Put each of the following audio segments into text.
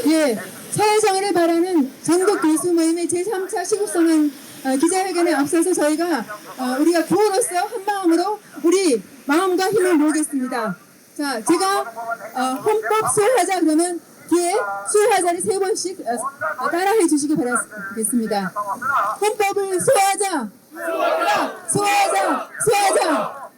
예, 사회정의를 바라는 전국 교수 모임의 제3차 시국선언 기자회견에 앞서서 저희가 우리가 구호로서 한 마음으로 우리 마음과 힘을 모으겠습니다. 자, 제가 헌법 수호하자 그러면 뒤에 수호하자를 3번씩 따라해 주시기 바라겠습니다. 헌법을 수호하자! 수호하자! 수호하자!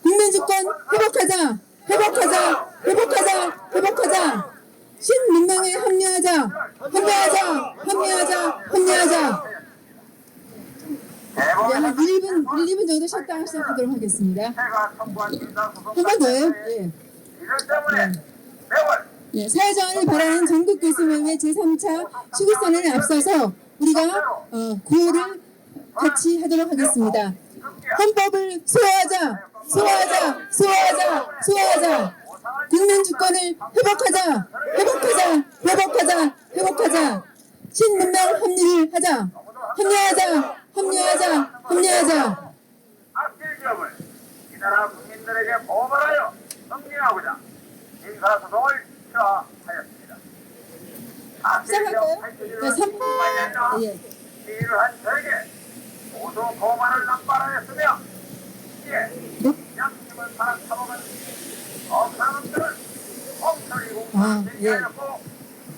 국민주권 회복하자! 회복하자! 회복하자! 회복하자! 신문명에 합류하자! 합류하자! 합류하자! 합류하자! 네, 한 1분 정도 쉬었다가 시작하도록 하겠습니다. 한 번 더요? 예. 예, 사회정의를 바라는 전국 교수모임의 제3차 시국선언에 앞서서 우리가 구호를 같이 하도록 하겠습니다. 헌법을 수호하자! 수호하자! 수호하자! 수호하자! 국민주권을 회복하자! 회복하자! 회복하자! 회복하자! 신문명 합류를 하자! 합류하자! 합류하자! 합류하자! 악질 기업을 이 나라 국민들에게 고발하여 정리하고자 인사소송을 처하였습니다. 악질 기업 시작할까요? 탈출을 네, 3분. 예. 시위를 한 저에게 모두 고발을 남발하였으며 이에 양심을 바라쳐먹은 억사놈들은 엉터리 공부를 제기하였고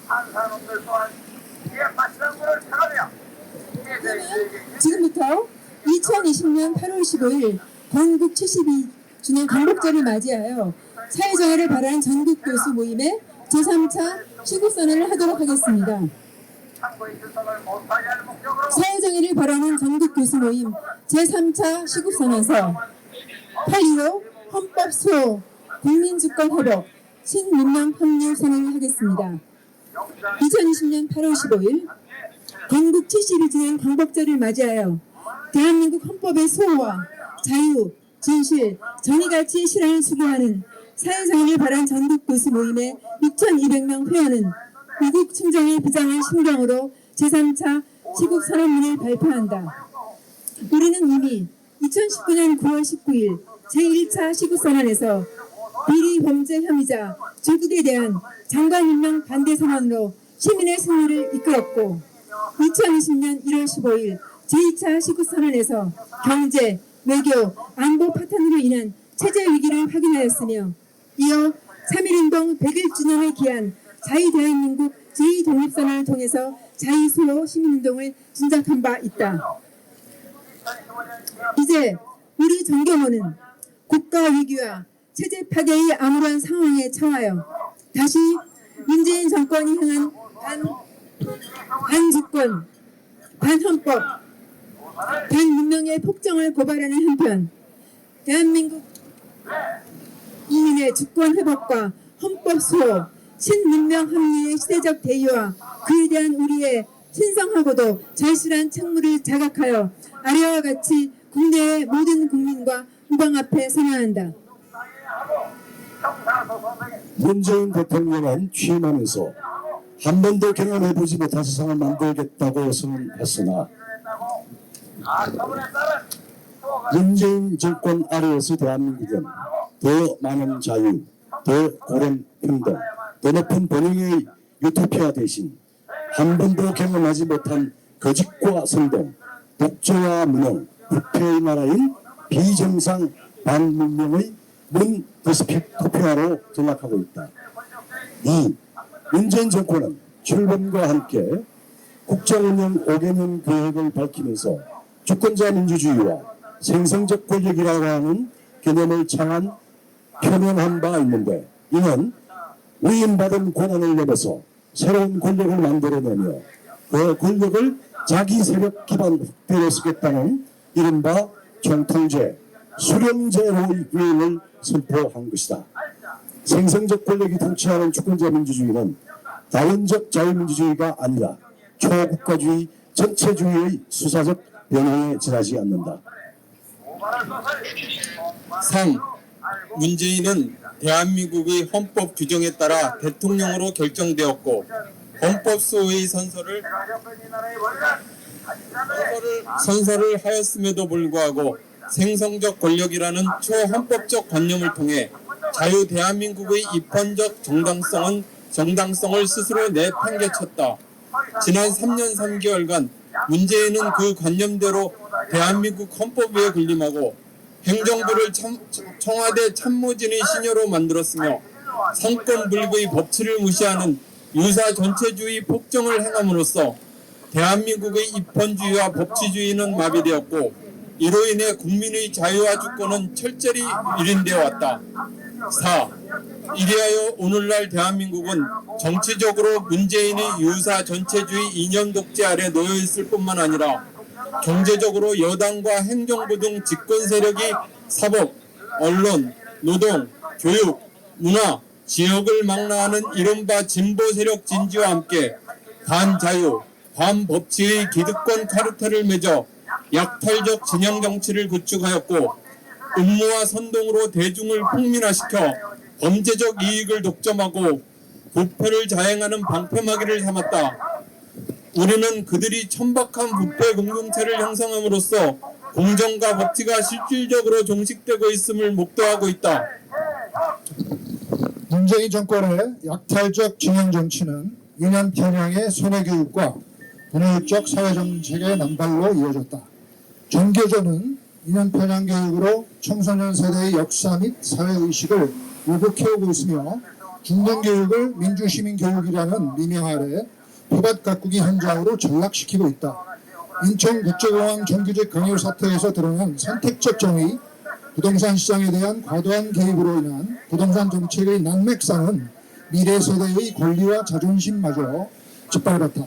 한사놈들 또한 이에 맞장구를 쳐가며 지금부터 2020년 8월 15일 건국 72주년 광복절을 맞이하여 사회정의를 바라는 전국 교수 모임의 제3차 시국선언을 하도록 하겠습니다. 사회정의를 바라는 전국 교수 모임 제3차 시국선언서 8.15 헌법 수호, 국민주권 회복, 신문명 합류 선언을 하겠습니다. 2020년 8월 15일 건국 72주년 광복절을 맞이하여 대한민국 헌법의 수호와 자유, 진실, 정의가치의 실현을 수교하는 사회정의를 바라는 전국 교수 모임의 6,200명 회원은 미국 충정의 비장을 심경으로 제3차 시국선언문을 발표한다. 우리는 이미 2019년 9월 19일 제1차 시국선언에서 비리 범죄 혐의자 조국에 대한 장관임명 반대 선언으로 시민의 승리를 이끌었고 2020년 1월 15일 제2차 시국선언에서 경제, 외교, 안보 파탄으로 인한 체제 위기를 확인하였으며 이어 3.1운동 100일주년을 기한 자유대한민국 제2독립선언을 통해서 자유수호 시민운동을 진작한 바 있다. 이제 우리 정경호는 국가위기와 체제 파괴의 암울한 상황에 처하여 다시 문재인 정권이 향한 반주권, 반헌법, 반문명의 폭정을 고발하는 한편 대한민국 이민의 주권 회복과 헌법 수호, 신문명 합리의 시대적 대의와 그에 대한 우리의 신성하고도 절실한 책무를 자각하여 아래와 같이 국내의 모든 국민과 후방 앞에 선언한다. 문재인 대통령은 취임하면서 한 번도 경험해보지 못한 세상을 만들겠다고 선언했으나 문재인 정권 아래에서 대한민국은 더 많은 자유, 더 고른 평등, 더 높은 번영의 유토피아 대신 한 번도 경험하지 못한 거짓과 선동, 독재와 무능, 부패의 나라인 비정상 반문명의 문 디스토피아로 전락하고 있다. 이 문재인 정권은 출범과 함께 국정운영 5개년 계획을 밝히면서 주권자 민주주의와 생성적 권력이라고 하는 개념을 표명한 바 있는데 이는 위임받은 권한을 넘어서 새로운 권력을 만들어내며 그 권력을 자기 세력 기반 확대로 쓰겠다는 이른바 총통제, 수령제로의 위임을 선포한 것이다. 생성적 권력이 통치하는 주권자 민주주의는 다원적 자유민주주의가 아니라 초국가주의 전체주의의 수사적 변형에 지나지 않는다. 3. 문재인은 대한민국의 헌법 규정에 따라 대통령으로 결정되었고 헌법 수호의 선서를 하였음에도 불구하고 생성적 권력이라는 초헌법적 관념을 통해 자유 대한민국의 입헌적 정당성은 정당성을 스스로 내팽개쳤다. 지난 3년 3개월간 문재인은 그 관념대로 대한민국 헌법에 군림하고 행정부를 청와대 참모진의 시녀로 만들었으며 상권 분립의 법치를 무시하는 유사 전체주의 폭정을 행함으로써 대한민국의 입헌주의와 법치주의는 마비되었고 이로 인해 국민의 자유와 주권은 철저히 위린되어 왔다. 4. 이리하여 오늘날 대한민국은 정치적으로 문재인의 유사 전체주의 이념 독재 아래 놓여 있을 뿐만 아니라 경제적으로 여당과 행정부 등 집권 세력이 사법, 언론, 노동, 교육, 문화, 지역을 망라하는 이른바 진보 세력 진지와 함께 반자유, 반법치의 기득권 카르텔을 맺어 약탈적 진영 정치를 구축하였고 음모와 선동으로 대중을 풍민화시켜 범죄적 이익을 독점하고 부패를 자행하는 방패막이를 삼았다. 우리는 그들이 천박한 부패 공동체를 형성함으로써 공정과 법치가 실질적으로 종식되고 있음을 목도하고 있다. 문재인 정권의 약탈적 진영 정치는 이념 편향의 손해 교육과 분열적 사회정책의 남발로 이어졌다. 전교조는 이념 편향 교육으로 청소년 세대의 역사 및 사회의식을 왜곡해오고 있으며 중등교육을 민주시민교육이라는 미명 아래 표밭 가꾸기 현장으로 전락시키고 있다. 인천국제공항 정규직 강요 사태에서 드러난 선택적 정의, 부동산 시장에 대한 과도한 개입으로 인한 부동산 정책의 난맥상은 미래 세대의 권리와 자존심마저 짓밟았다.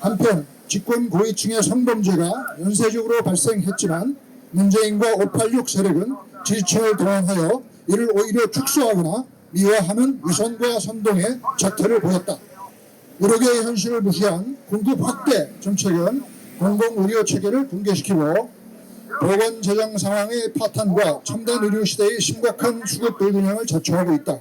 한편 집권 고위층의 성범죄가 연쇄적으로 발생했지만 문재인과 586 세력은 지지층을 동원하여 이를 오히려 축소하거나 미화하는 위선과 선동의 작태를 보였다. 의료계의 현실을 무시한 공급 확대 정책은 공공의료 체계를 붕괴시키고 보건 재정 상황의 파탄과 첨단 의료 시대의 심각한 수급 불균형을 자초하고 있다.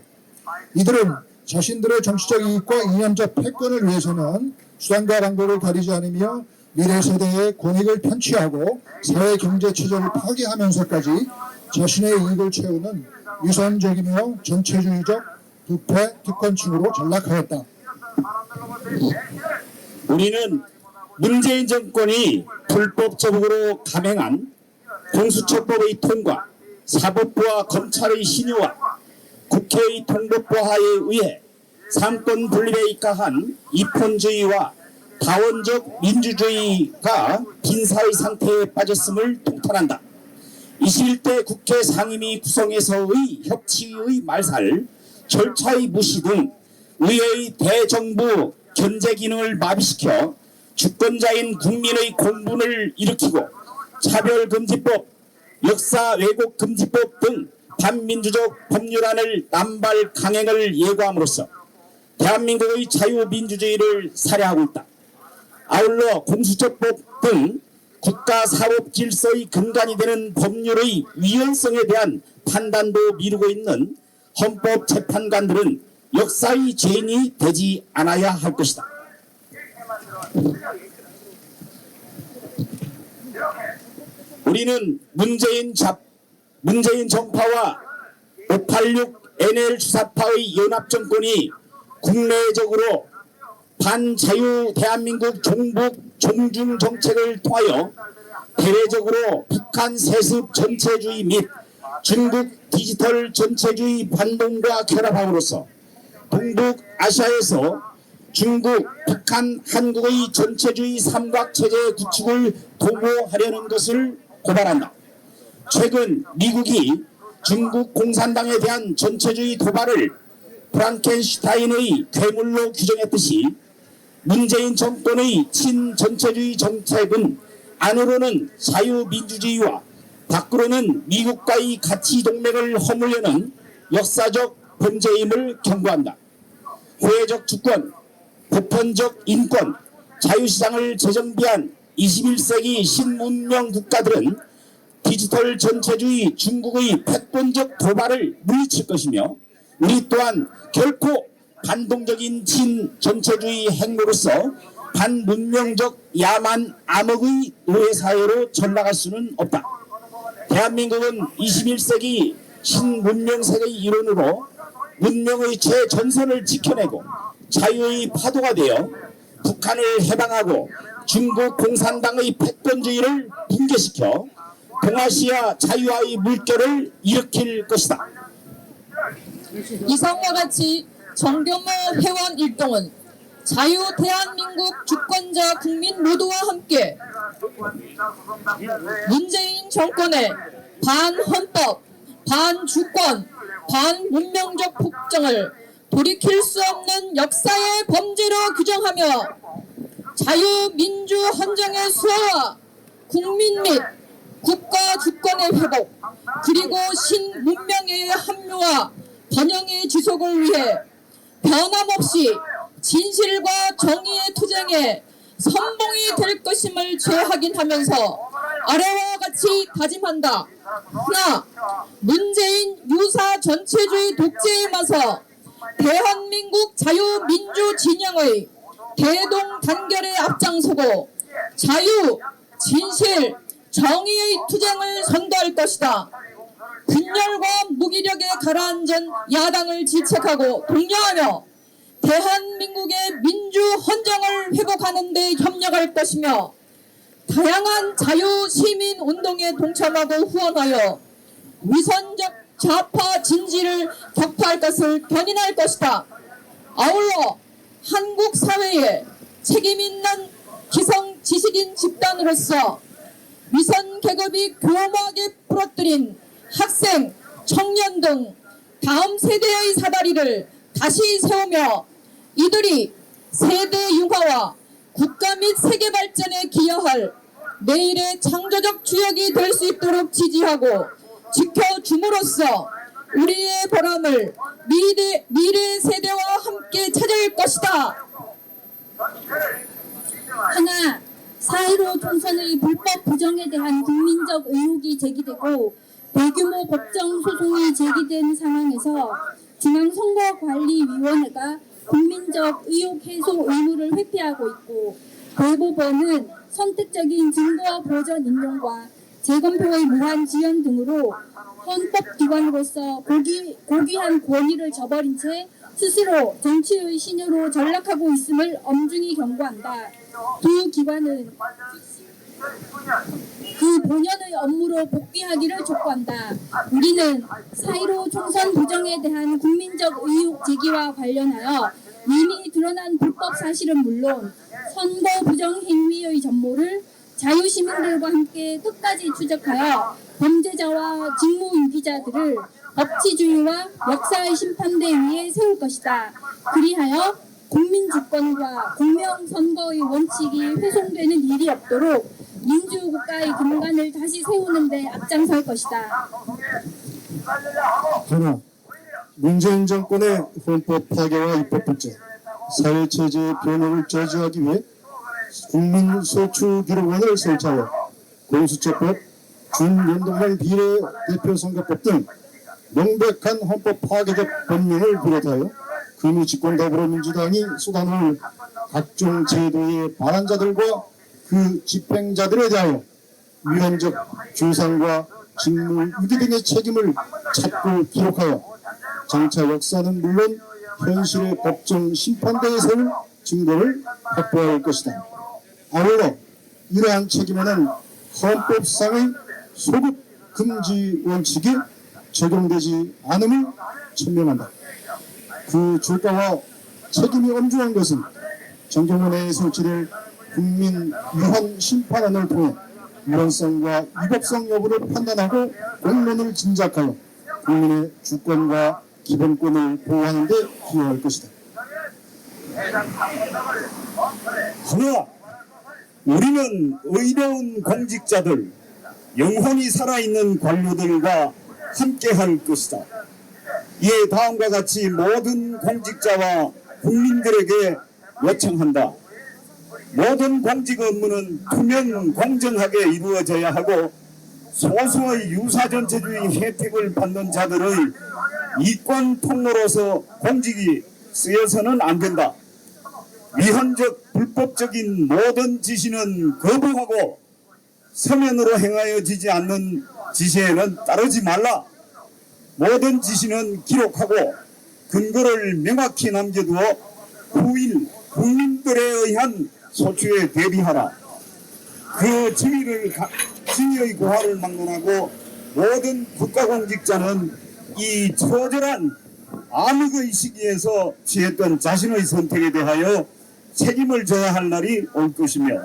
이들은 자신들의 정치적 이익과 이념적 패권을 위해서는 수단과 방법을 가리지 않으며 미래 세대의 권익을 편취하고 사회 경제 체제를 파괴하면서까지 자신의 이익을 채우는 위선적이며 전체주의적 부패 특권층으로 전락하였다. 우리는 문재인 정권이 불법적으로 감행한 공수처법의 통과, 사법부와 검찰의 신유와 국회의 통법보하에 의해 상권 분립에 입각한 입헌주의와 다원적 민주주의가 빈사의 상태에 빠졌음을 통탄한다. 21대 국회 상임위 구성에서의 협치의 말살, 절차의 무시 등 의회의 대정부 견제 기능을 마비시켜 주권자인 국민의 공분을 일으키고 차별금지법, 역사 왜곡금지법 등 반민주적 법률안을 남발 강행을 예고함으로써 대한민국의 자유민주주의를 살해하고 있다. 아울러 공수처법 등 국가사법 질서의 근간이 되는 법률의 위헌성에 대한 판단도 미루고 있는 헌법재판관들은 역사의 죄인이 되지 않아야 할 것이다. 우리는 문재인 정파와 586 NL 주사파의 연합정권이 국내적으로 반자유 대한민국 종중 정책을 통하여 대외적으로 북한 세습 전체주의 및 중국 디지털 전체주의 반동과 결합함으로써 동북아시아에서 중국, 북한, 한국의 전체주의 삼각체제 구축을 도모하려는 것을 고발한다. 최근 미국이 중국 공산당에 대한 전체주의 도발을 프랑켄슈타인의 괴물로 규정했듯이 문재인 정권의 친전체주의 정책은 안으로는 자유민주주의와 밖으로는 미국과의 가치 동맹을 허물려는 역사적 범죄임을 경고한다. 호혜적 주권, 보편적 인권, 자유시장을 재정비한 21세기 신문명 국가들은 디지털 전체주의 중국의 패권적 도발을 물리칠 것이며 우리 또한 결코 반동적인 친전체주의 행로로서 반문명적 야만 암흑의 노예사회로 전락할 수는 없다. 대한민국은 21세기 신문명세계의 일원으로 문명의 최전선을 지켜내고 자유의 파도가 되어 북한을 해방하고 중국 공산당의 패권주의를 붕괴시켜 동아시아 자유화의 물결을 일으킬 것이다. 이상과 같이 정규모 회원 일동은 자유 대한민국 주권자 국민 모두와 함께 문재인 정권의 반헌법, 반주권, 반문명적 폭정을 돌이킬 수 없는 역사의 범죄로 규정하며 자유민주 헌정의 수호와 국민 및 국가 주권의 회복 그리고 신문명의 합류와 번영의 지속을 위해 변함없이 진실과 정의의 투쟁에 선봉이 될 것임을 재확인하면서 아래와 같이 다짐한다. 하나, 문재인 유사 전체주의 독재에 맞서 대한민국 자유민주 진영의 대동단결에 앞장서고 자유, 진실, 정의의 투쟁을 선도할 것이다. 균열과 무기력에 가라앉은 야당을 질책하고 독려하며 대한민국의 민주 헌정을 회복하는 데 협력할 것이며 다양한 자유 시민 운동에 동참하고 후원하여 위선적 좌파 진지를 격파할 것을 견인할 것이다. 아울러 한국 사회에 책임 있는 기성 지식인 집단으로서 위선 계급이 교묘하게 부러뜨린 학생, 청년 등 다음 세대의 사다리를 다시 세우며 이들이 세대 융화와 국가 및 세계 발전에 기여할 내일의 창조적 주역이 될 수 있도록 지지하고 지켜줌으로써 우리의 보람을 미래 세대와 함께 찾을 것이다. 하나, 4.15 총선의 불법 부정에 대한 국민적 의혹이 제기되고 대규모 법정 소송이 제기된 상황에서 중앙선거관리위원회가 국민적 의혹 해소 의무를 회피하고 있고 대법원은 선택적인 증거와 보전 인용과 재검표의 무한 지연 등으로 헌법기관으로서 고귀한 권위를 저버린 채 스스로 정치의 신여로 전락하고 있음을 엄중히 경고한다. 두 기관은 그 본연의 업무로 복귀하기를 촉구한다. 우리는 4.15 총선 부정에 대한 국민적 의혹 제기와 관련하여 이미 드러난 불법 사실은 물론 선거 부정 행위의 전모를 자유시민들과 함께 끝까지 추적하여 범죄자와 직무유기자들을 법치주의와 역사의 심판대 위에 세울 것이다. 그리하여 국민주권과 공명선거의 원칙이 훼손되는 일이 없도록 민주국가의 근간을 다시 세우는 데 앞장설 것이다. 하나, 문재인 정권의 헌법 파괴와 입법 불제, 사회체제의 변혁을 저지하기 위해 국민소추기록원을 설치하여 공수처법, 준연동형 비례대표선거법 등 명백한 헌법 파괴적 법령을 비롯하여 금유집권 더불어민주당이 수단을 각종 제도의 반환자들과 그 집행자들에 대하여 위헌적 규상과 직무 유기 등의 책임을 찾고 기록하여 장차 역사는 물론 현실의 법정 심판대에 세울 증거를 확보할 것이다. 아울러 이러한 책임에는 헌법상의 소급 금지 원칙이 적용되지 않음을 천명한다. 그 주가와 책임이 엄중한 것은 정경원 내에 설치될 국민 위헌 심판원을 통해 위헌성과 위법성 여부를 판단하고 공론을 진작하여 국민의 주권과 기본권을 보호하는 데 기여할 것이다. 하나, 우리는 의로운 공직자들, 영혼이 살아있는 관료들과 함께할 것이다. 이에 다음과 같이 모든 공직자와 국민들에게 요청한다. 모든 공직 업무는 투명 공정하게 이루어져야 하고 소수의 유사전체주의 혜택을 받는 자들의 이권 통로로서 공직이 쓰여서는 안 된다. 위헌적 불법적인 모든 지시는 거부하고 서면으로 행하여지지 않는 지시에는 따르지 말라. 모든 지시는 기록하고 근거를 명확히 남겨두어 후일 국민들에 의한 소추에 대비하라. 그 지위의 고하를 막론하고 모든 국가공직자는 이 처절한 암흑의 시기에서 취했던 자신의 선택에 대하여 책임을 져야 할 날이 올 것이며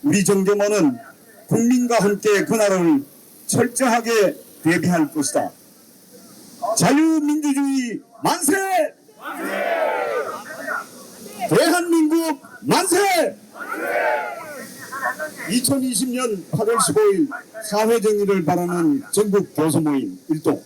우리 정경호는 국민과 함께 그날을 철저하게 대비할 것이다. 자유민주주의 만세! 대한민국 만세! 2020년 8월 15일 사회정의를 바라는 전국 교수모임 일동.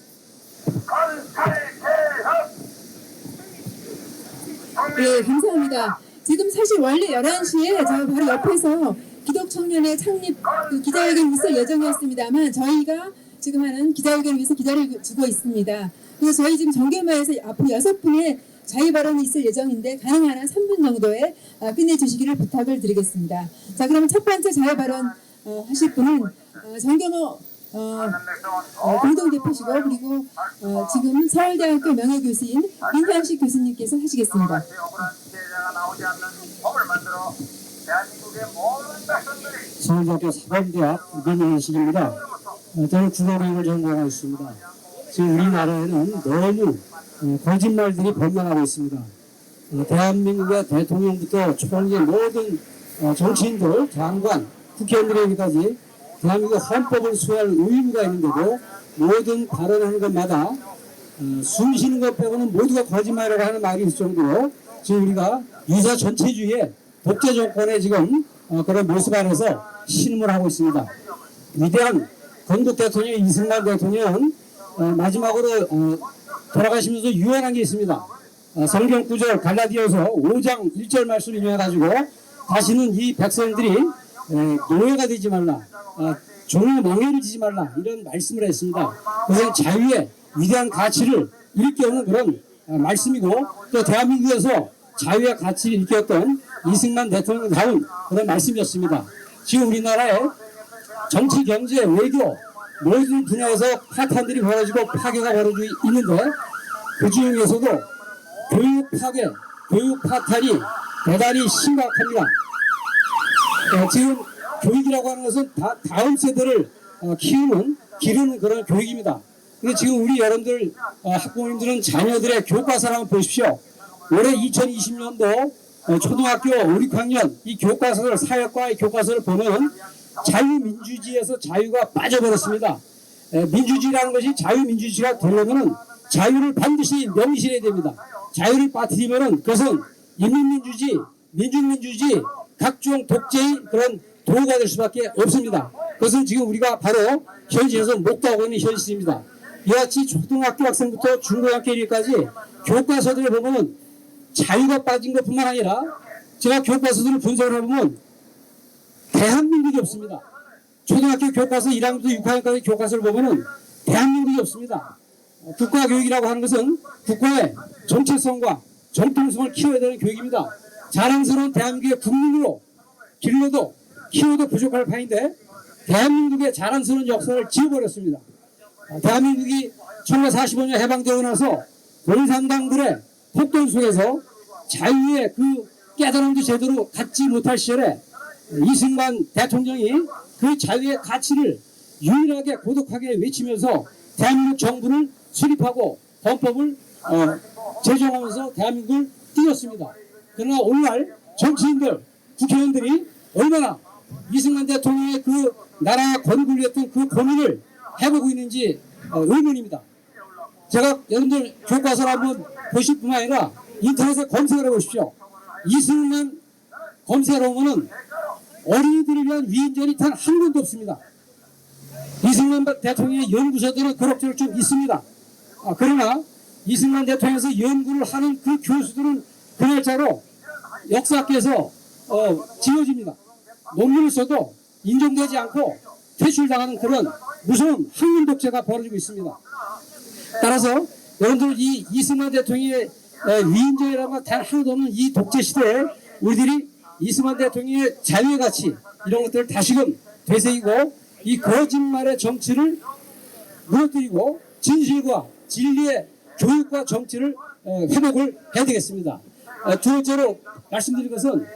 네, 감사합니다. 지금 사실 원래 11시에 저 바로 옆에서 기독청년회 창립 그 기자회견이 있을 예정이었습니다만 저희가 지금 하는 기자회견을 위해서 기다려주고 있습니다. 그래서 저희 지금 정개모에서 앞으로 6분의 자유발언이 있을 예정인데 가능한 한 3분 정도에 끝내주시기를 부탁을 드리겠습니다. 자, 그러면 첫 번째 자유발언 하실 분은 정경호 공동대표시고 그리고 지금 서울대학교 명예교수인 민현식 교수님께서 하시겠습니다. 서울대학교 사범대학 민현식입니다. 저는 국어학을 전공하고 있습니다. 지금 우리나라에는 너무 거짓말들이 번만하고 있습니다. 대한민국의 대통령부터 총리 모든 정치인들, 장관, 국회의원들에게까지 대한민국 헌법을 수호할 의무가 있는데도 모든 발언하는 것마다 숨 쉬는 것 빼고는 모두가 거짓말이라고 하는 말이 있을 정도로 지금 우리가 유사 전체주의의 독재 정권의 지금 그런 모습 안에서 신음을 하고 있습니다. 위대한 건국 대통령 이승만 대통령은 마지막으로 돌아가시면서 유언한 게 있습니다. 성경 구절 갈라디아서 5장 1절 말씀을 인용해가지고 다시는 이 백성들이 노예가 되지 말라, 종의 멍에를 지지 말라 이런 말씀을 했습니다. 그래서 자유의 위대한 가치를 일깨우는 그런 말씀이고 또 대한민국에서 자유의 가치를 일깨웠던 이승만 대통령다운 그런 말씀이었습니다. 지금 우리나라의 정치, 경제, 외교 모든 분야에서 파탄들이 벌어지고 파괴가 벌어지고 있는데 그 중에서도 교육 파괴, 교육 파탄이 대단히 심각합니다. 지금 교육이라고 하는 것은 다음 세대를 기르는 그런 교육입니다. 근데 지금 우리 여러분들 학부모님들은 자녀들의 교과서를 한번 보십시오. 올해 2020년도 초등학교 5, 6학년 이 교과서를 사회과의 교과서를 보면 자유민주주의에서 자유가 빠져버렸습니다. 민주주의라는 것이 자유민주주의가 되려면 자유를 반드시 명실해야 됩니다. 자유를 빠뜨리면 그것은 인민민주주의, 민중민주주의, 각종 독재의 그런 도구가 될 수밖에 없습니다. 그것은 지금 우리가 바로 현실에서 목도하고 있는 현실입니다. 이와 같이 초등학교 학생부터 중고등학교 1위까지 교과서들을 보면 자유가 빠진 것뿐만 아니라 제가 교과서들을 분석을 해보면 대한민국이 없습니다. 초등학교 교과서 1학년부터 6학년까지 교과서를 보면 대한민국이 없습니다. 국가교육이라고 하는 것은 국가의 정체성과 정통성을 키워야 되는 교육입니다. 자랑스러운 대한민국의 국민으로 길러도 키워도 부족할 판인데 대한민국의 자랑스러운 역사를 지워버렸습니다. 대한민국이 1945년 해방되고 나서 공산당들의 폭동 속에서 자유의 그 깨달음도 제대로 갖지 못할 시절에 이승만 대통령이 그 자유의 가치를 유일하게 고독하게 외치면서 대한민국 정부를 수립하고 헌법을 제정하면서 대한민국을 띄웠습니다. 그러나 오늘날 정치인들, 국회의원들이 얼마나 이승만 대통령의 그 나라 건국을 위했던 그 고민을 해보고 있는지 의문입니다. 제가 여러분들 교과서를 한번 보실 뿐만 아니라 인터넷에 검색을 해보십시오. 이승만 검색을 하면은 어린이들을 위한 위인전이 단 한 군도 없습니다. 이승만 대통령의 연구소들은 그럭저럭 좀 있습니다. 그러나 이승만 대통령에서 연구를 하는 그 교수들은 그 날짜로 역사학계에서 지워집니다. 논문을 써도 인정되지 않고 퇴출당하는 그런 무서운 학문 독재가 벌어지고 있습니다. 따라서 여러분들 이 이승만 대통령의 위인전이라는 건 단 하나도 없는 이 독재 시대에 우리들이 이승만 대통령의 자유의 가치 이런 것들을 다시금 되새기고 이 거짓말의 정치를 무너뜨리고 진실과 진리의 교육과 정치를 회복을 해야 되겠습니다. 두 번째로 말씀드릴 것은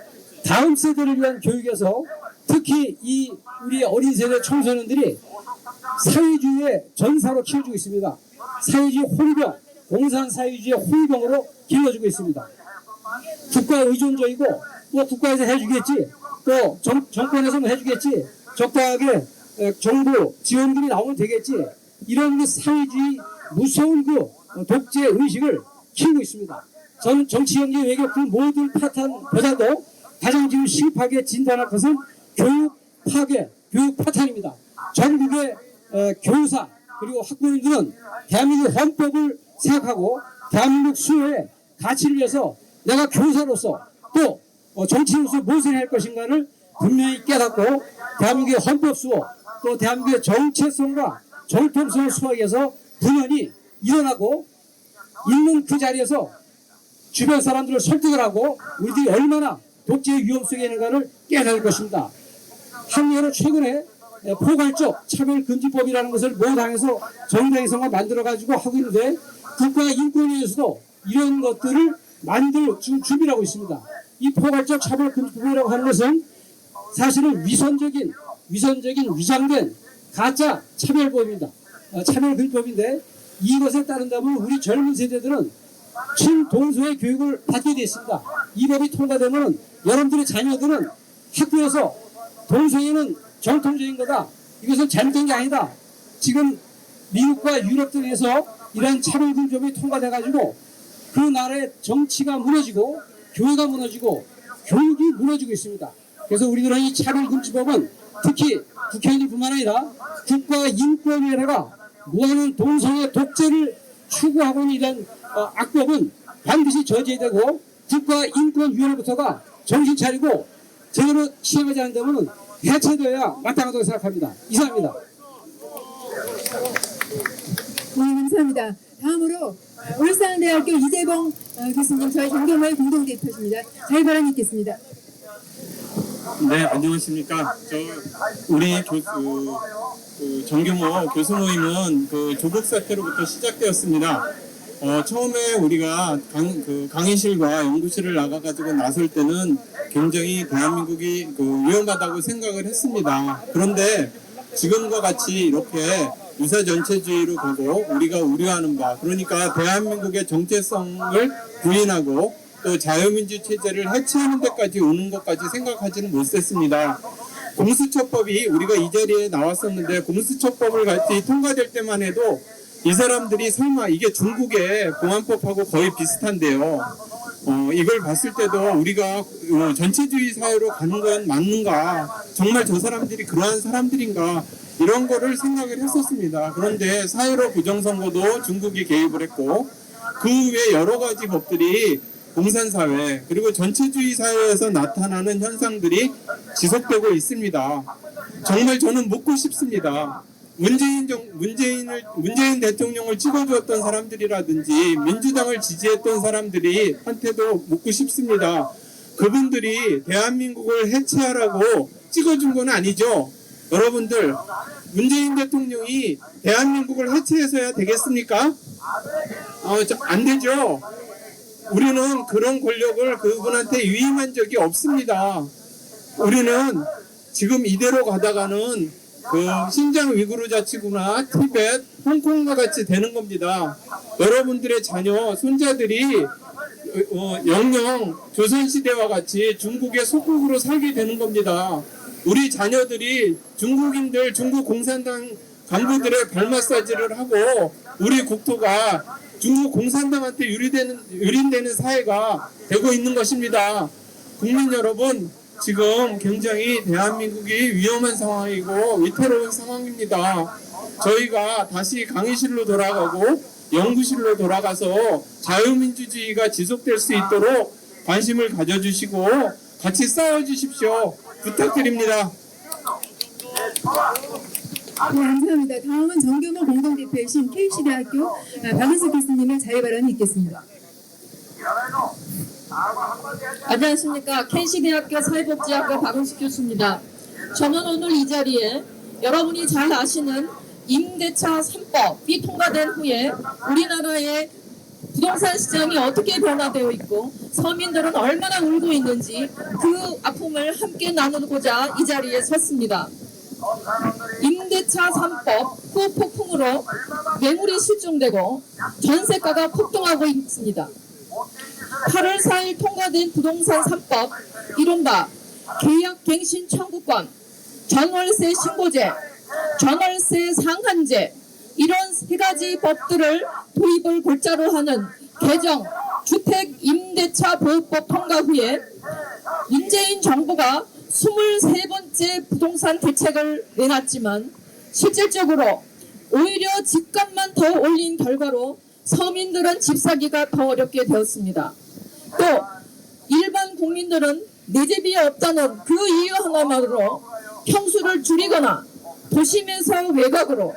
다음 세대를 위한 교육에서 특히 이 우리 어린 세대 청소년들이 사회주의의 전사로 키워주고 있습니다. 사회주의 홍병, 공산사회주의의 홍병으로 길러주고 있습니다. 국가 의존적이고 또 국가에서 해주겠지, 또 정권에서는 해주겠지, 적당하게 정부 지원금이 나오면 되겠지, 이런 그 사회주의 무서운 그 독재 의식을 키우고 있습니다. 저는 정치, 경제, 외교 그 모든 파탄보다도 가장 지금 시급하게 진단할 것은 교육 파괴, 교육 파탄입니다. 전국의 교사 그리고 학부모님들은 대한민국 헌법을 생각하고 대한민국 수호의 가치를 위해서 내가 교사로서 또 정치인으로서 무엇을 할 것인가를 분명히 깨닫고 대한민국의 헌법 수호 또 대한민국의 정체성과 정통성을 수호하기 위해서 분연히 일어나고 있는 그 자리에서 주변 사람들을 설득을 하고 우리들이 얼마나 독재의 위험 속에 있는가를 깨달을 것입니다. 한국에는 최근에 포괄적 차별금지법이라는 것을 모 당에서 정당에서만 만들어가지고 하고 있는데 국가인권위에서도 이런 것들을 만들 준비를 하고 있습니다. 이 포괄적 차별금지법이라고 하는 것은 사실은 위선적인 위장된 가짜 차별법입니다. 차별금지법인데 이것에 따른다면 우리 젊은 세대들은 친동서의 교육을 받게 되어 있습니다. 이 법이 통과되면 여러분들의 자녀들은 학교에서 동성애는 정통적인 거다, 이것은 잘못된 게 아니다, 지금 미국과 유럽 등에서 이런 차별금지법이 통과돼가지고 그 나라의 정치가 무너지고 교회가 무너지고 교육이 무너지고 있습니다. 그래서 우리들은 이 차별금지법은 특히 국회의원뿐만 아니라 국가인권위원회가 무한한 동성애 독재를 추구하고 있는 이런 악법은 반드시 저지해야 되고 국가인권위원회부터가 정신 차리고 제대로 시행하지 않는다면 해체되어야 마땅하다고 생각합니다. 이상입니다. 네, 감사합니다. 다음으로 울산대학교 이재봉 교수님, 저희 정경화의 공동대표십니다. 잘 발언 있겠습니다. 네, 안녕하십니까. 우리 정경호 교수 모임은 조국 사태로부터 시작되었습니다. 처음에 우리가 강의실과 연구실을 나가가지고 나설 때는 굉장히 대한민국이 위험하다고 생각을 했습니다. 그런데 지금과 같이 이렇게 유사전체주의로 가고 우리가 우려하는 바, 그러니까 대한민국의 정체성을 부인하고 또 자유민주 체제를 해체하는 데까지 오는 것까지 생각하지는 못했습니다. 공수처법이 우리가 이 자리에 나왔었는데 공수처법을 같이 통과될 때만 해도 이 사람들이 설마 이게 중국의 공안법하고 거의 비슷한데요. 이걸 봤을 때도 우리가 전체주의 사회로 가는 건 맞는가? 정말 저 사람들이 그러한 사람들인가? 이런 거를 생각을 했었습니다. 그런데 사회로 부정선거도 중국이 개입을 했고 그 외 여러 가지 법들이 공산사회 그리고 전체주의 사회에서 나타나는 현상들이 지속되고 있습니다. 정말 저는 묻고 싶습니다. 문재인 대통령을 찍어주었던 사람들이라든지 민주당을 지지했던 사람들이 한테도 묻고 싶습니다. 그분들이 대한민국을 해체하라고 찍어준 건 아니죠. 여러분들, 문재인 대통령이 대한민국을 해체해서야 되겠습니까? 안 되죠. 우리는 그런 권력을 그분한테 위임한 적이 없습니다. 우리는 지금 이대로 가다가는 신장 위구르 자치구나 티벳, 홍콩과 같이 되는 겁니다. 여러분들의 자녀, 손자들이 영영 조선시대와 같이 중국의 속국으로 살게 되는 겁니다. 우리 자녀들이 중국인들, 중국 공산당 간부들의 발 마사지를 하고 우리 국토가 중국 공산당한테 유린되는 사회가 되고 있는 것입니다. 국민 여러분, 지금 굉장히 대한민국이 위험한 상황이고 위태로운 상황입니다. 저희가 다시 강의실로 돌아가고 연구실로 돌아가서 자유민주주의가 지속될 수 있도록 관심을 가져주시고 같이 싸워주십시오. 부탁드립니다. 네, 감사합니다. 다음은 정경호 공동대표이신 KC대학교 박은숙 교수님의 자유 발언이 있겠습니다. 안녕하십니까. KC대학교 사회복지학과 박은숙 교수입니다. 저는 오늘 이 자리에 여러분이 잘 아시는 임대차 3법이 통과된 후에 우리나라의 부동산 시장이 어떻게 변화되어 있고 서민들은 얼마나 울고 있는지 그 아픔을 함께 나누고자 이 자리에 섰습니다. 임대차 3법 후폭풍으로 매물이 실종되고 전세가가 폭등하고 있습니다. 8월 4일 통과된 부동산 3법, 이른바 계약갱신 청구권, 전월세 신고제, 전월세 상한제, 이런 세 가지 법들을 도입을 골자로 하는 개정 주택임대차 보호법 통과 후에 문재인 정부가 23번째 부동산 대책을 내놨지만 실질적으로 오히려 집값만 더 올린 결과로 서민들은 집 사기가 더 어렵게 되었습니다. 또 일반 국민들은 내 집이 없다는 그 이유 하나만으로 평수를 줄이거나 도심에서 외곽으로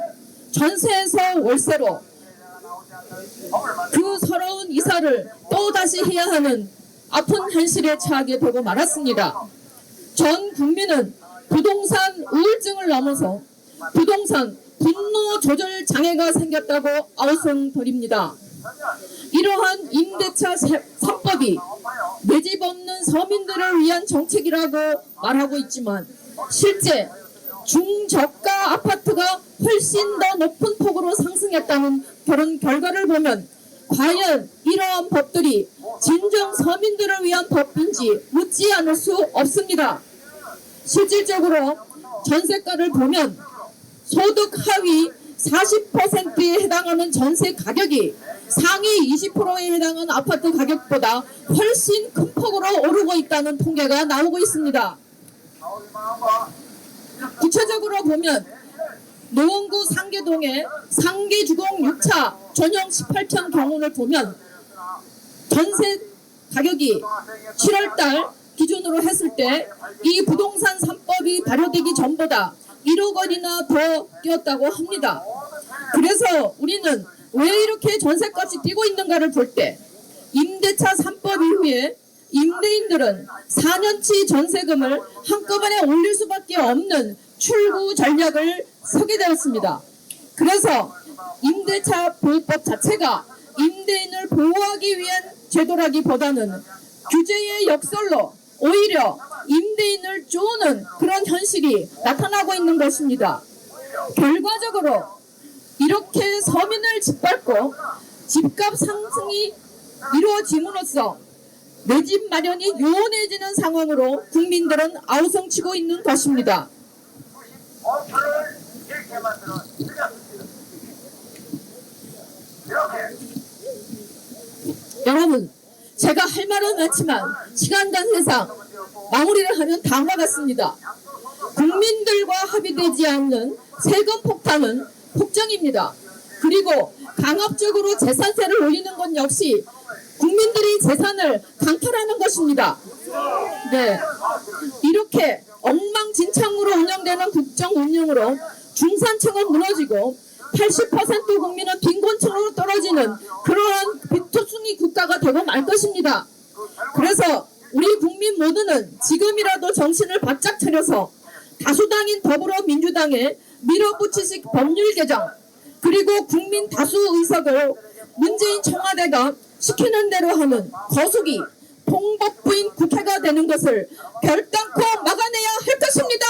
전세에서 월세로 그 서러운 이사를 또다시 해야 하는 아픈 현실에 처하게 되고 말았습니다. 전 국민은 부동산 우울증을 넘어서 부동산 분노 조절 장애가 생겼다고 아우성거립니다. 이러한 임대차 3법이 내 집 없는 서민들을 위한 정책이라고 말하고 있지만 실제 중저가 아파트가 훨씬 더 높은 폭으로 상승했다는 그런 결과를 보면 과연 이러한 법들이 진정 서민들을 위한 법인지 묻지 않을 수 없습니다. 실질적으로 전세가를 보면 소득 하위 40%에 해당하는 전세 가격이 상위 20%에 해당하는 아파트 가격보다 훨씬 큰 폭으로 오르고 있다는 통계가 나오고 있습니다. 구체적으로 보면 노원구 상계동의 상계주공 6차 전용 18평 경운을 보면 전세 가격이 7월달 기준으로 했을 때 이 부동산 3법이 발효되기 전보다 1억 원이나 더 뛰었다고 합니다. 그래서 우리는 왜 이렇게 전세값이 뛰고 있는가를 볼 때 임대차 3법 이후에 임대인들은 4년치 전세금을 한꺼번에 올릴 수밖에 없는 출구 전략을 서게 되었습니다. 그래서 임대차 보호법 자체가 임대인을 보호하기 위한 제도라기보다는 규제의 역설로 오히려 임대인을 쪼는 그런 현실이 나타나고 있는 것입니다. 결과적으로 이렇게 서민을 짓밟고 집값 상승이 이루어짐으로써 내 집 마련이 요원해지는 상황으로 국민들은 아우성치고 있는 것입니다. 여러분, 제가 할 말은 많지만 시간 관계상 마무리를 하면 다음과 같습니다. 국민들과 합의되지 않는 세금 폭탄은 폭정입니다. 그리고 강압적으로 재산세를 올리는 건 역시 국민들이 재산을 강탈하는 것입니다. 네, 이렇게 엉망진창으로 운영되는 국정 운영으로 중산층은 무너지고 80% 국민은 빈곤층으로 떨어지는 그러한 비투성이 국가가 되고 말 것입니다. 그래서 우리 국민 모두는 지금이라도 정신을 바짝 차려서 다수당인 더불어민주당의 밀어붙이식 법률 개정 그리고 국민 다수 의석을 문재인 청와대가 시키는 대로 하는 거수기 통법부인 국회가 되는 것을 결단코 막아내야 할 것입니다.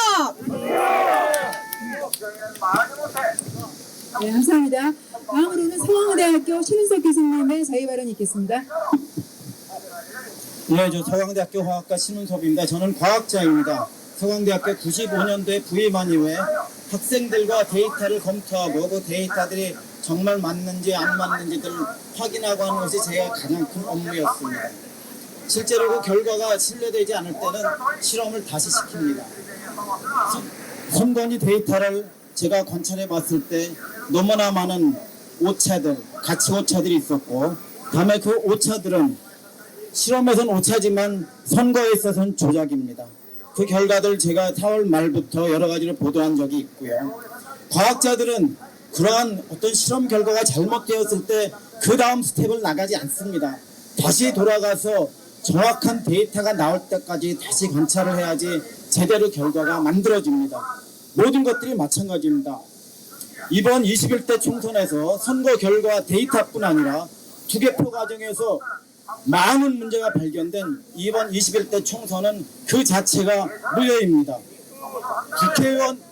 네, 감사합니다. 다음으로는 서강대학교 신은석 교수님의 자유 발언이 있겠습니다. 네, 저 서강대학교 화학과 신은섭입니다. 저는 과학자입니다. 서강대학교 95년도에 부임한 이후에 학생들과 데이터를 검토하고 그 데이터들이 정말 맞는지 안 맞는지를 확인하고 하는 것이 제가 가장 큰 업무였습니다. 실제로 그 결과가 신뢰되지 않을 때는 실험을 다시 시킵니다. 선관위 데이터를 제가 관찰해 봤을 때 너무나 많은 오차들, 가치 오차들이 있었고 다음에 그 오차들은 실험에서는 오차지만 선거에 있어서는 조작입니다. 그 결과들 제가 4월 말부터 여러 가지를 보도한 적이 있고요. 과학자들은 그러한 어떤 실험 결과가 잘못되었을 때 그 다음 스텝을 나가지 않습니다. 다시 돌아가서 정확한 데이터가 나올 때까지 다시 관찰을 해야지 제대로 결과가 만들어집니다. 모든 것들이 마찬가지입니다. 이번 21대 총선에서 선거 결과 데이터뿐 아니라 투개표 과정에서 많은 문제가 발견된 이번 21대 총선은 그 자체가 무효입니다.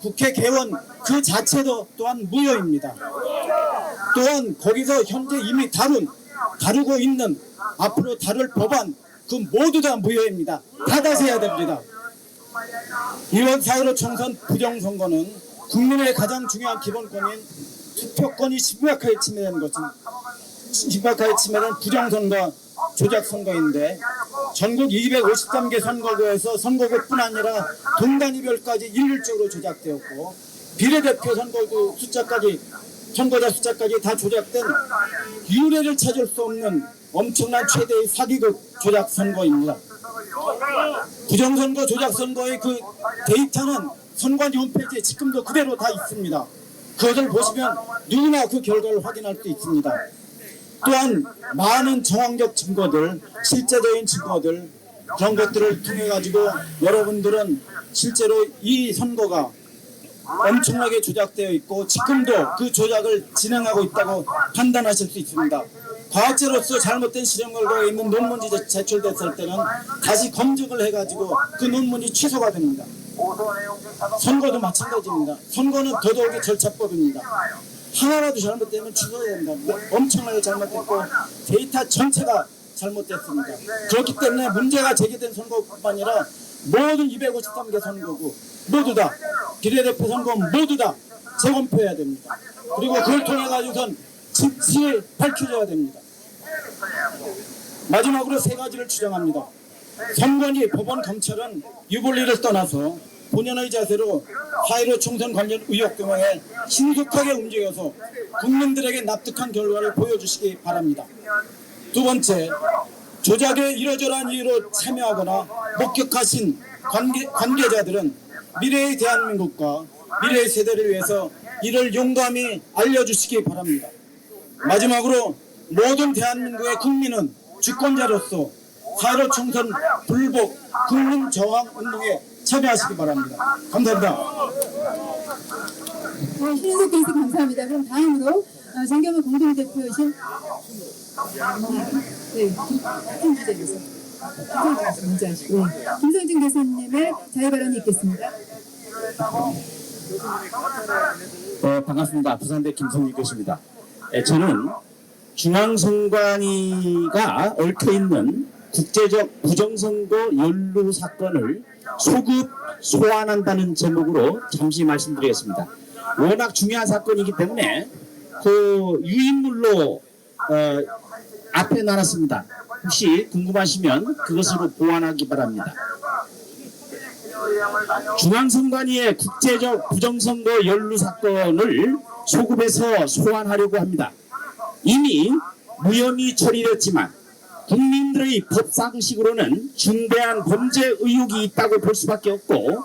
국회 개원 그 자체도 또한 무효입니다. 또한 거기서 현재 이미 다루고 있는 앞으로 다룰 법안 그 모두 다 무효입니다. 다 다시 해야 됩니다. 이번 4.15 총선 부정선거는 국민의 가장 중요한 기본권인 투표권이 심각하게 침해된 부정선거 조작선거인데 전국 253개 선거구에서 선거구뿐 아니라 동단위별까지 일률적으로 조작되었고 비례대표 선거자 숫자까지 다 조작된 유례를 찾을 수 없는 엄청난 최대의 사기극 조작선거입니다. 부정선거 조작선거의 그 데이터는 선관위 홈페이지에 지금도 그대로 다 있습니다. 그것을 보시면 누구나 그 결과를 확인할 수 있습니다. 또한 많은 정황적 증거들, 실제적인 증거들 그런 것들을 통해 가지고 여러분들은 실제로 이 선거가 엄청나게 조작되어 있고 지금도 그 조작을 진행하고 있다고 판단하실 수 있습니다. 과학자로서 잘못된 실험 결과가 있는 논문이 제출됐을 때는 다시 검증을 해가지고 그 논문이 취소가 됩니다. 선거도 마찬가지입니다. 선거는 더더욱이 절차법입니다. 하나라도 잘못되면 취소해야 됩니다. 엄청나게 잘못됐고 데이터 전체가 잘못됐습니다. 그렇기 때문에 문제가 제기된 선거뿐만 아니라 모든 253개 선거구 모두 다 비례대표 선거 모두 다 재검표해야 됩니다. 그리고 그걸 통해 가지고선 진실이 밝혀져야 됩니다. 마지막으로 세 가지를 주장합니다. 선관위, 법원, 검찰은 유불리를 떠나서 본연의 자세로 4.15 총선 관련 의혹 규명에 신속하게 움직여서 국민들에게 납득한 결과를 보여주시기 바랍니다. 두 번째, 조작에 이러저러한 이유로 참여하거나 목격하신 관계자들은 미래의 대한민국과 미래의 세대를 위해서 이를 용감히 알려주시기 바랍니다. 마지막으로 모든 대한민국의 국민은 주권자로서 4.15 총선 불복 국민저항운동에 참여하시기 바랍니다. 감사합니다. 신인석께서 감사합니다. 그럼 다음으로 정경화 공동대표이신 같은 주제에서 먼저 하시고 김성진 교수님의 자유발언이 있겠습니다. 반갑습니다. 부산대 김성진 교수입니다. 저는 중앙선관위가 얽혀있는 국제적 부정선거 연루 사건을 소급 소환한다는 제목으로 잠시 말씀드리겠습니다. 워낙 중요한 사건이기 때문에 그 유인물로 앞에 놔놨습니다. 혹시 궁금하시면 그것으로 보완하기 바랍니다. 중앙선관위의 국제적 부정선거 연루 사건을 소급해서 소환하려고 합니다. 이미 무혐의 처리됐지만 국민들의 법상식으로는 중대한 범죄 의혹이 있다고 볼 수밖에 없고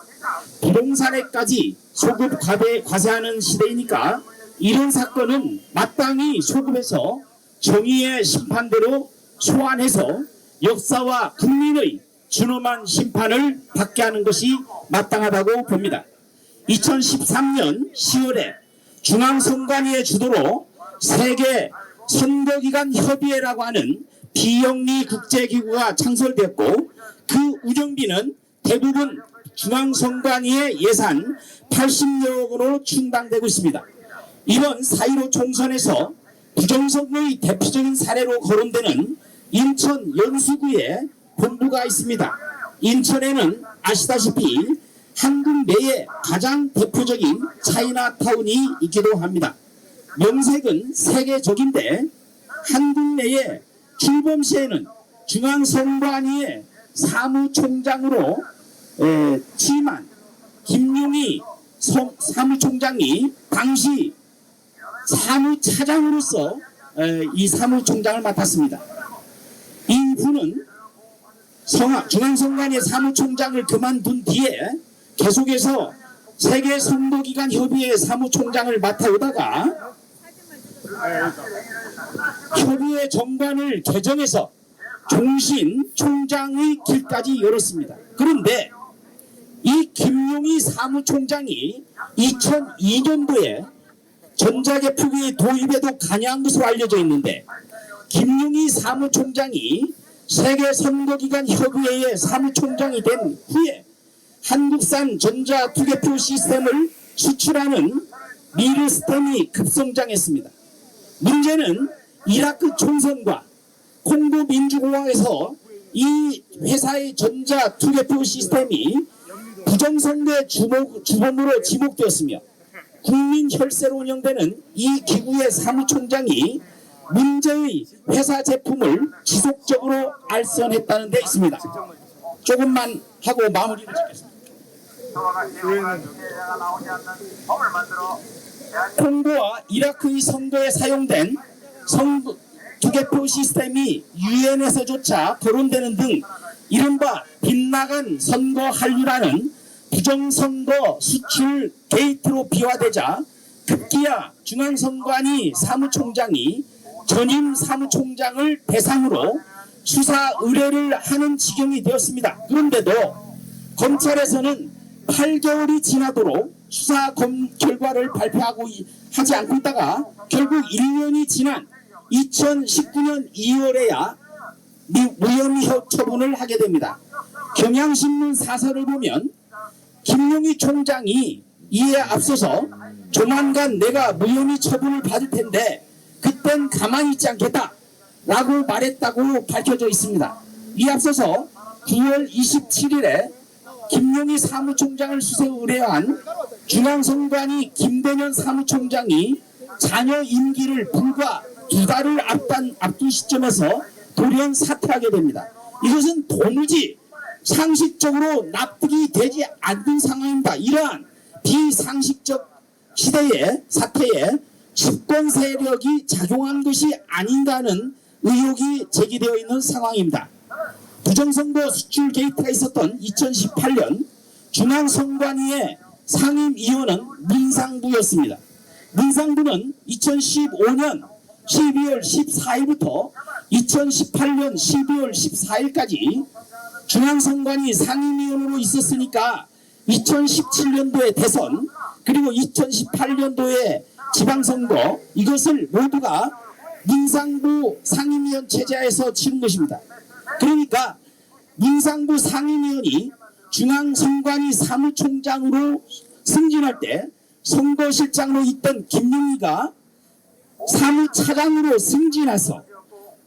부동산에까지 소급 과세하는 시대이니까 이런 사건은 마땅히 소급해서 정의의 심판대로 소환해서 역사와 국민의 준엄한 심판을 받게 하는 것이 마땅하다고 봅니다. 2013년 10월에 중앙선관위의 주도로 세계 선거기관 협의회라고 하는 비영리 국제기구가 창설됐고 그 운영비는 대부분 중앙선관위의 예산 80여 억으로 충당되고 있습니다. 이번 4.15 총선에서 부정선거의 대표적인 사례로 거론되는 인천 연수구에 본부가 있습니다. 인천에는 아시다시피 한국 내에 가장 대표적인 차이나타운이 있기도 합니다. 명색은 세계적인데 한국 내에 출범시에는 중앙선관위의 사무총장으로 취임한 김용희 사무총장이 당시 사무차장으로서 이 사무총장을 맡았습니다. 이분은 중앙선관위 사무총장을 그만둔 뒤에 계속해서 세계선거기관협의회 사무총장을 맡아오다가 협의회 정관을 개정해서 종신 총장의 길까지 열었습니다. 그런데 이 김용희 사무총장이 2002년도에 전자개표기 도입에도 관여한 것으로 알려져 있는데 김용희 사무총장이 세계선거기관협의회의 사무총장이 된 후에 한국산 전자투개표 시스템을 수출하는 미르스템이 급성장했습니다. 문제는 이라크 총선과 콩고 민주공화국에서 이 회사의 전자투개표 시스템이 부정선거의 주범으로 지목되었으며 국민 혈세로 운영되는 이 기구의 사무총장이 문제의 회사 제품을 지속적으로 알선했다는 데 있습니다. 조금만 하고 마무리를 짓겠습니다. 콩고와 이라크의 선거에 사용된 투개표 시스템이 유엔에서조차 거론되는 등 이른바 빗나간 선거 한류라는 부정선거 수출 게이트로 비화되자 급기야 중앙선관위 사무총장이 전임 사무총장을 대상으로 수사 의뢰를 하는 지경이 되었습니다. 그런데도 검찰에서는 8개월이 지나도록 수사 결과를 하지 않고 있다가 결국 1년이 지난 2019년 2월에야 무혐의 처분을 하게 됩니다. 경향신문 사설을 보면 김용희 총장이 이에 앞서서 조만간 내가 무혐의 처분을 받을 텐데 그땐 가만히 있지 않겠다 라고 말했다고 밝혀져 있습니다. 이에 앞서서 9월 27일에 김용희 사무총장을 수사 의뢰한 중앙선관위 김대년 사무총장이 자녀 임기를 불과 2달을 앞둔 시점에서 돌연 사퇴하게 됩니다. 이것은 도무지 상식적으로 납득이 되지 않는 상황입니다. 이러한 비상식적 사태에 집권 세력이 작용한 것이 아닌가는 의혹이 제기되어 있는 상황입니다. 부정선거 수출 게이트가 있었던 2018년 중앙선관위의 상임위원은 문상부였습니다. 문상부는 2015년 12월 14일부터 2018년 12월 14일까지 중앙선관위 상임위원으로 있었으니까 2017년도에 대선 그리고 2018년도에 지방선거 이것을 모두가 문상부 상임위원 체제에서 치른 것입니다. 그러니까 문상부 상임위원이 중앙선관위 사무총장으로 승진할 때 선거실장으로 있던 김용희가 사무차장으로 승진해서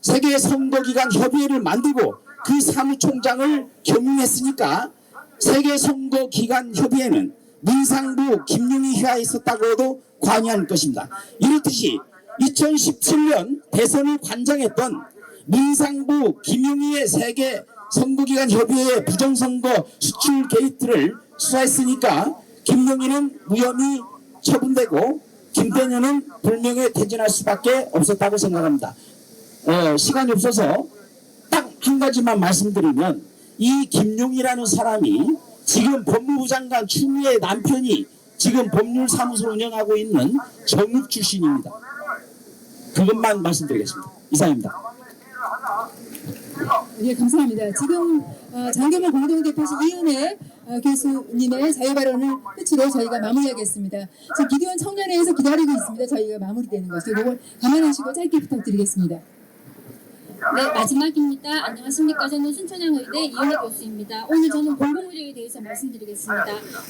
세계선거기관협의회를 만들고 그 사무총장을 겸임했으니까 세계선거기관협의회는 문상부 김용희 휘하에 있었다고 해도 관여할 것입니다. 이렇듯이 2017년 대선을 관장했던 문상부 김용희의 세계선거기관협의회의 부정선거 수출 게이트를 수사했으니까 김용희는 무혐의 처분되고 김대년은 불명예 퇴진할 수밖에 없었다고 생각합니다. 시간이 없어서 딱 한 가지만 말씀드리면 이 김용희라는 사람이 지금 법무부 장관 추미애 남편이 지금 법률사무소를 운영하고 있는 정읍 출신입니다. 그것만 말씀드리겠습니다. 이상입니다. 예, 감사합니다. 지금 장경호 공동대표실 이은혜 교수님의 자유발언을 끝으로 저희가 마무리하겠습니다. 지금 기도원 청년회에서 기다리고 있습니다. 저희가 마무리되는 것을 이걸 감안하시고 짧게 부탁드리겠습니다. 네, 마지막입니다. 안녕하십니까. 저는 순천향의대 이은혜 교수입니다. 오늘 저는 공공의료에 대해서 말씀드리겠습니다.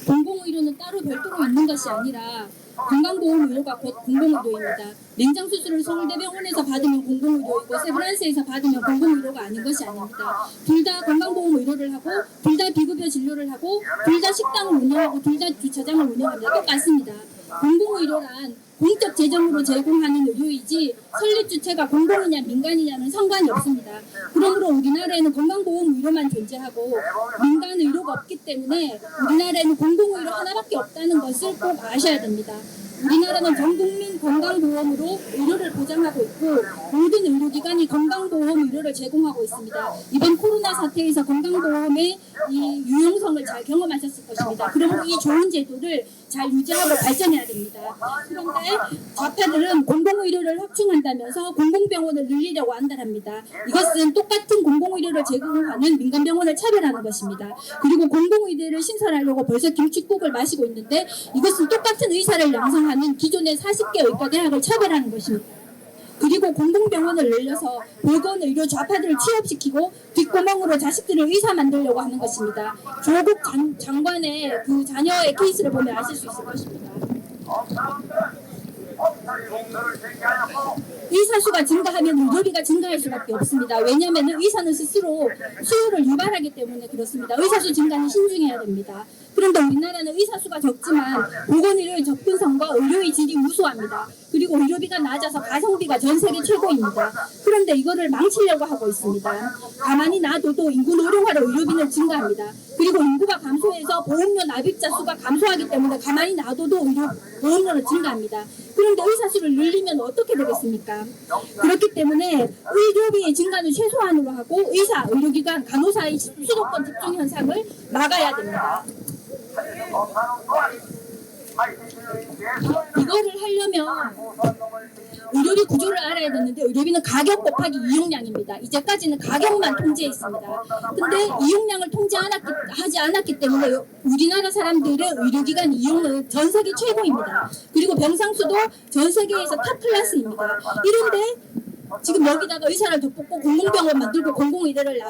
공공의료는 따로 별도로 있는 것이 아니라 건강보험의료가 곧 공공의료입니다. 맹장수술을 서울대병원에서 받으면 공공의료이고 세브란스에서 받으면 공공의료가 아닌 것이 아닙니다. 둘 다 건강보험의료를 하고 둘 다 비급여 진료를 하고 둘 다 식당을 운영하고 둘 다 주차장을 운영합니다. 똑같습니다. 공공의료란 공적 재정으로 제공하는 의료이지 설립 주체가 공공이냐 민간이냐는 상관이 없습니다. 그러므로 우리나라에는 건강보험의료만 존재하고 민간 의료가 없기 때문에 우리나라에는 공공의료 하나밖에 없다는 것을 꼭 아셔야 됩니다. 우리나라는 전 국민 건강보험으로 의료를 보장하고 있고 모든 의료기관이 건강보험 의료를 제공하고 있습니다. 이번 코로나 사태에서 건강보험의 이 유용성을 잘 경험하셨을 것입니다. 그러므로 이 좋은 제도를 잘 유지하고 발전해야 됩니다. 그런데 좌파들은 공공의료를 확충한다면서 공공병원을 늘리려고 한다랍니다. 이것은 똑같은 공공의료를 제공하는 민간병원을 차별하는 것입니다. 그리고 공공의대를 신설하려고 벌써 김칫국을 마시고 있는데 이것은 똑같은 의사를 양성하는 기존의 40개 의과대학을 차별하는 것입니다. 그리고 공공병원을 늘려서 보건의료 좌파들을 취업시키고 뒷구멍으로 자식들을 의사 만들려고 하는 것입니다. 조국 장관의 그 자녀의 케이스를 보면 아실 수 있을 것입니다. 의사 수가 증가하면 의료비가 증가할 수밖에 없습니다. 왜냐하면 의사는 스스로 수요를 유발하기 때문에 그렇습니다. 의사 수 증가는 신중해야 됩니다. 그런데 우리나라는 의사 수가 적지만 보건의료의 접근성과 의료의 질이 우수합니다. 그리고 의료비가 낮아서 가성비가 전 세계 최고입니다. 그런데 이거를 망치려고 하고 있습니다. 가만히 놔둬도 인구 노령화로 의료비는 증가합니다. 그리고 인구가 감소해서 보험료 납입자 수가 감소하기 때문에 가만히 놔둬도 보험료는 증가합니다. 그런데 의사 수를 늘리면 어떻게 되겠습니까? 그렇기 때문에 의료비의 증가는 최소한으로 하고 의사, 의료기관, 간호사의 수도권 집중 현상을 막아야 됩니다. 이거를 하려면 의료비 구조를 알아야 되는데 의료비는 가격 곱하기 이용량입니다. 이제까지는 가격만 통제했습니다. 근데 이용량을 통제하지 않았기 때문에 우리나라 사람들의 의료기관 이용은 전 세계 최고입니다. 그리고 병상수도 전 세계에서 탑 클래스입니다. 이런데 지금 여기다가 의사를 더 뽑고 공공병원 만들고 공공의대를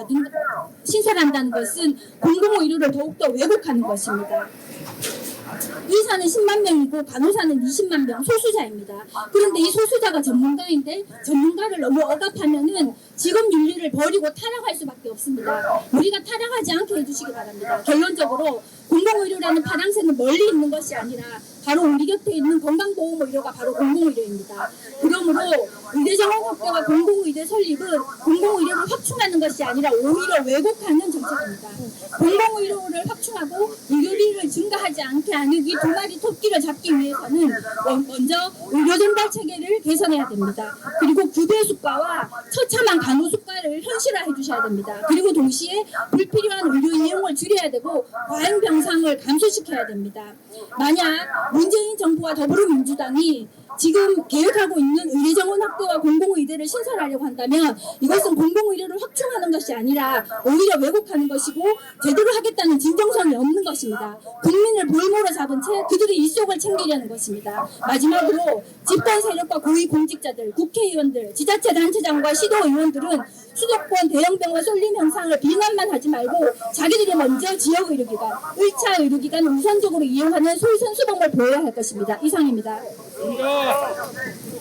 신설한다는 것은 공공의료를 더욱더 왜곡하는 것입니다. 의사는 10만 명이고 간호사는 20만 명 소수자입니다. 그런데 이 소수자가 전문가인데 전문가를 너무 억압하면은 직업 윤리를 버리고 타락할 수밖에 없습니다. 우리가 타락하지 않게 해주시기 바랍니다. 결론적으로 공공의료라는 파랑새는 멀리 있는 것이 아니라 바로 우리 곁에 있는 건강보험의료가 바로 공공의료입니다. 그러므로 의대정원 확대와 공공의대 설립은 공공의료를 확충하는 것이 아니라 오히려 왜곡하는 정책입니다. 공공의료를 확충하고 의료비를 증가하지 않게 하는 이 두 마리 토끼를 잡기 위해서는 먼저 의료전달 체계를 개선해야 됩니다. 그리고 구배수가와 처참한 간호수가를 현실화해 주셔야 됩니다. 그리고 동시에 불필요한 의료 이용을 줄여야 되고 과잉 병상을 감소시켜야 됩니다. 만약 문재인 정부와 더불어민주당이 지금 계획하고 있는 의대정원 확대와 공공의대를 신설하려고 한다면 이것은 공공의료를 확충하는 것이 아니라 오히려 왜곡하는 것이고 제대로 하겠다는 진정성이 없는 것입니다. 국민을 볼모로 잡은 채 그들의 일속을 챙기려는 것입니다. 마지막으로 집권 세력과 고위공직자들, 국회의원들, 지자체 단체장과 시도의원들은 수도권 대형병원 쏠림 현상을 비난만 하지 말고 자기들이 먼저 지역의료기관, 1차 의료기관을 우선적으로 이용하는 솔선수범을 보여야 할 것입니다. 이상입니다.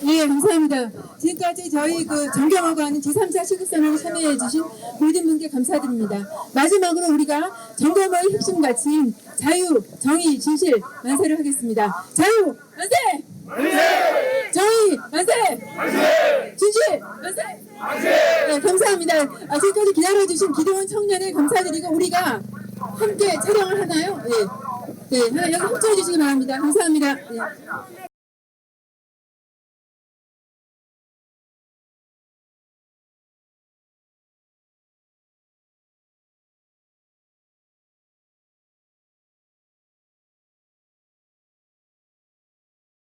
예, 감사합니다. 지금까지 저희 정경화가 하는 제3차 시국선언에 참여해주신 모든 분께 감사드립니다. 마지막으로 우리가 정경화의 핵심 가치인 자유, 정의, 진실 만세를 하겠습니다. 자유, 만세! 만세! 정의, 만세! 만세! 진실, 만세! 만세! 네, 감사합니다. 지금까지 기다려주신 기동원 청년에 감사드리고 우리가 함께 촬영을 하나요? 네, 네, 여기 협조해 주시기 바랍니다. 감사합니다. 네.